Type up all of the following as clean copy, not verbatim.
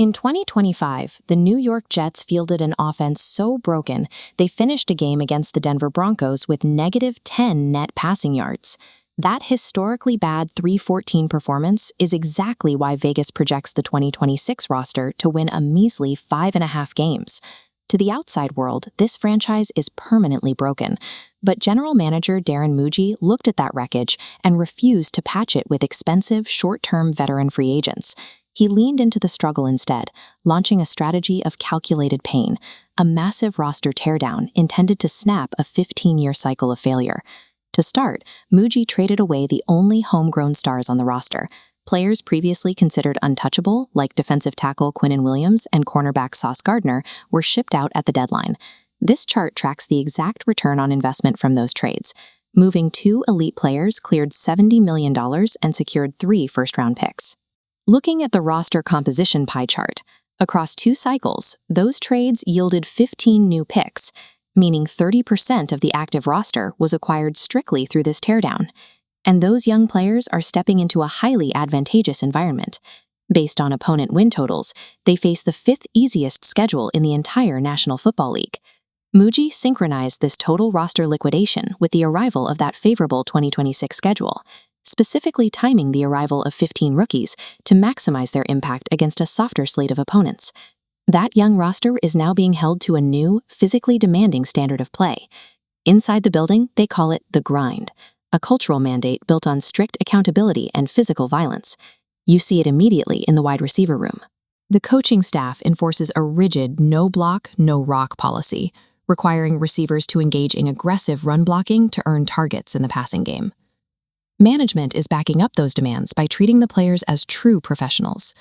In 2025, the New York Jets fielded an offense so broken, they finished a game against the Denver Broncos with -10 net passing yards. That historically bad 3-14 performance is exactly why Vegas projects the 2026 roster to win a measly 5.5 games. To the outside world, this franchise is permanently broken, but general manager Darren Muji looked at that wreckage and refused to patch it with expensive, short-term veteran free agents. He leaned into the struggle instead, launching a strategy of calculated pain, a massive roster teardown intended to snap a 15-year cycle of failure. To start, Muji traded away the only homegrown stars on the roster. Players previously considered untouchable, like defensive tackle Quinnen Williams and cornerback Sauce Gardner, were shipped out at the deadline. This chart tracks the exact return on investment from those trades. Moving 2 elite players cleared $70 million and secured 3 first-round picks. Looking at the roster composition pie chart, across 2 cycles, those trades yielded 15 new picks, meaning 30% of the active roster was acquired strictly through this teardown. And those young players are stepping into a highly advantageous environment. Based on opponent win totals, they face the 5th easiest schedule in the entire National Football League. Muji synchronized this total roster liquidation with the arrival of that favorable 2026 schedule, specifically timing the arrival of 15 rookies to maximize their impact against a softer slate of opponents. That young roster is now being held to a new, physically demanding standard of play. Inside the building, they call it the grind, a cultural mandate built on strict accountability and physical violence. You see it immediately in the wide receiver room. The coaching staff enforces a rigid no-block, no-rock policy, requiring receivers to engage in aggressive run blocking to earn targets in the passing game. Management is backing up those demands by treating the players as true professionals.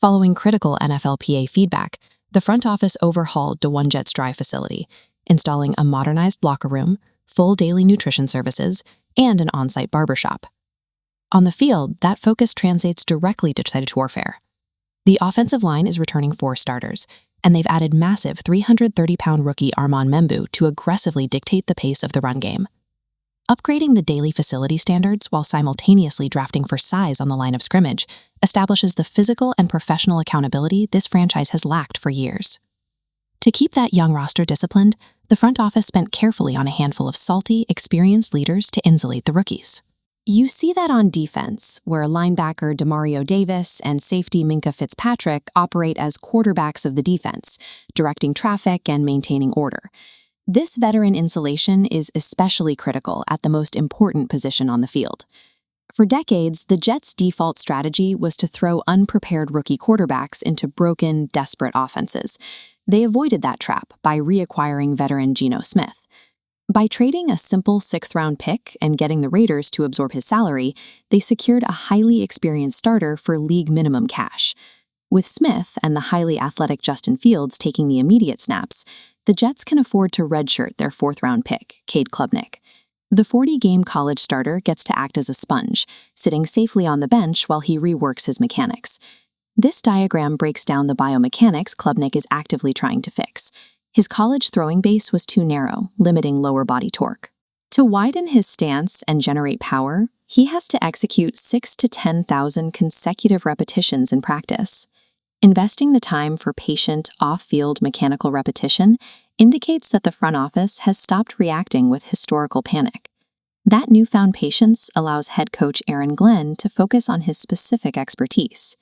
Following critical NFLPA feedback, the front office overhauled the One Jets Drive facility, installing a modernized locker room, full daily nutrition services, and an on-site barbershop. On the field, that focus translates directly to sedge warfare. The offensive line is returning 4 starters, and they've added massive 330-pound rookie Armand Membou to aggressively dictate the pace of the run game. Upgrading the daily facility standards while simultaneously drafting for size on the line of scrimmage establishes the physical and professional accountability this franchise has lacked for years. To keep that young roster disciplined, the front office spent carefully on a handful of salty, experienced leaders to insulate the rookies. You see that on defense, where linebacker Demario Davis and safety Minkah Fitzpatrick operate as quarterbacks of the defense, directing traffic and maintaining order. This veteran insulation is especially critical at the most important position on the field. For decades, the Jets' default strategy was to throw unprepared rookie quarterbacks into broken, desperate offenses. They avoided that trap by reacquiring veteran Geno Smith. By trading a simple 6th-round pick and getting the Raiders to absorb his salary, they secured a highly experienced starter for league minimum cash. With Smith and the highly athletic Justin Fields taking the immediate snaps, the Jets can afford to redshirt their 4th-round pick, Cade Klubnik. The 40-game college starter gets to act as a sponge, sitting safely on the bench while he reworks his mechanics. This diagram breaks down the biomechanics Klubnik is actively trying to fix. His college throwing base was too narrow, limiting lower body torque. To widen his stance and generate power, he has to execute 6,000 to 10,000 consecutive repetitions in practice. Investing the time for patient, off-field mechanical repetition indicates that the front office has stopped reacting with historical panic. That newfound patience allows head coach Aaron Glenn to focus on his specific expertise.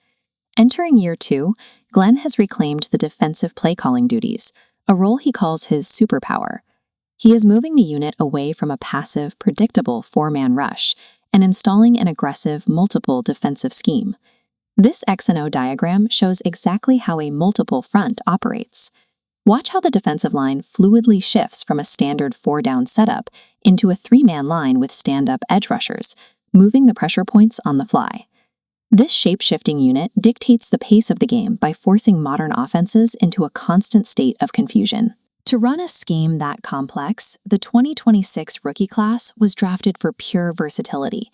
Entering year 2, Glenn has reclaimed the defensive play-calling duties, a role he calls his superpower. He is moving the unit away from a passive, predictable 4-man rush and installing an aggressive, multiple defensive scheme. This X and O diagram shows exactly how a multiple front operates. Watch how the defensive line fluidly shifts from a standard 4-down setup into a 3-man line with stand-up edge rushers, moving the pressure points on the fly. This shape-shifting unit dictates the pace of the game by forcing modern offenses into a constant state of confusion. To run a scheme that complex, the 2026 rookie class was drafted for pure versatility.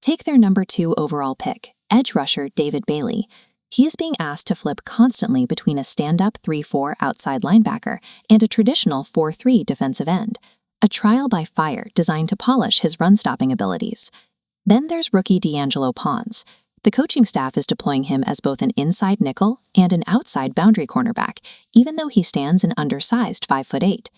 Take their number 2 overall pick, edge rusher David Bailey. He is being asked to flip constantly between a stand-up 3-4 outside linebacker and a traditional 4-3 defensive end, a trial by fire designed to polish his run-stopping abilities. Then there's rookie D'Angelo Pons. The coaching staff is deploying him as both an inside nickel and an outside boundary cornerback, even though he stands an undersized 5'8".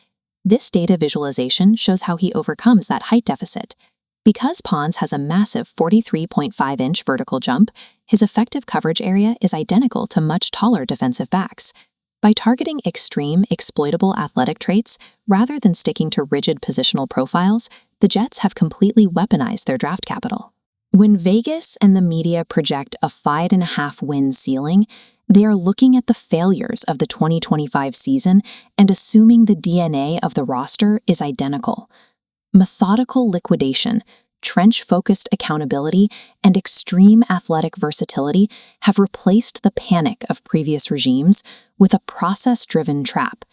This data visualization shows how he overcomes that height deficit. Because Pons has a massive 43.5-inch vertical jump, his effective coverage area is identical to much taller defensive backs. By targeting extreme, exploitable athletic traits rather than sticking to rigid positional profiles, the Jets have completely weaponized their draft capital. When Vegas and the media project a 5.5-win ceiling, they are looking at the failures of the 2025 season and assuming the DNA of the roster is identical. Methodical liquidation, trench-focused accountability, and extreme athletic versatility have replaced the panic of previous regimes with a process-driven trap.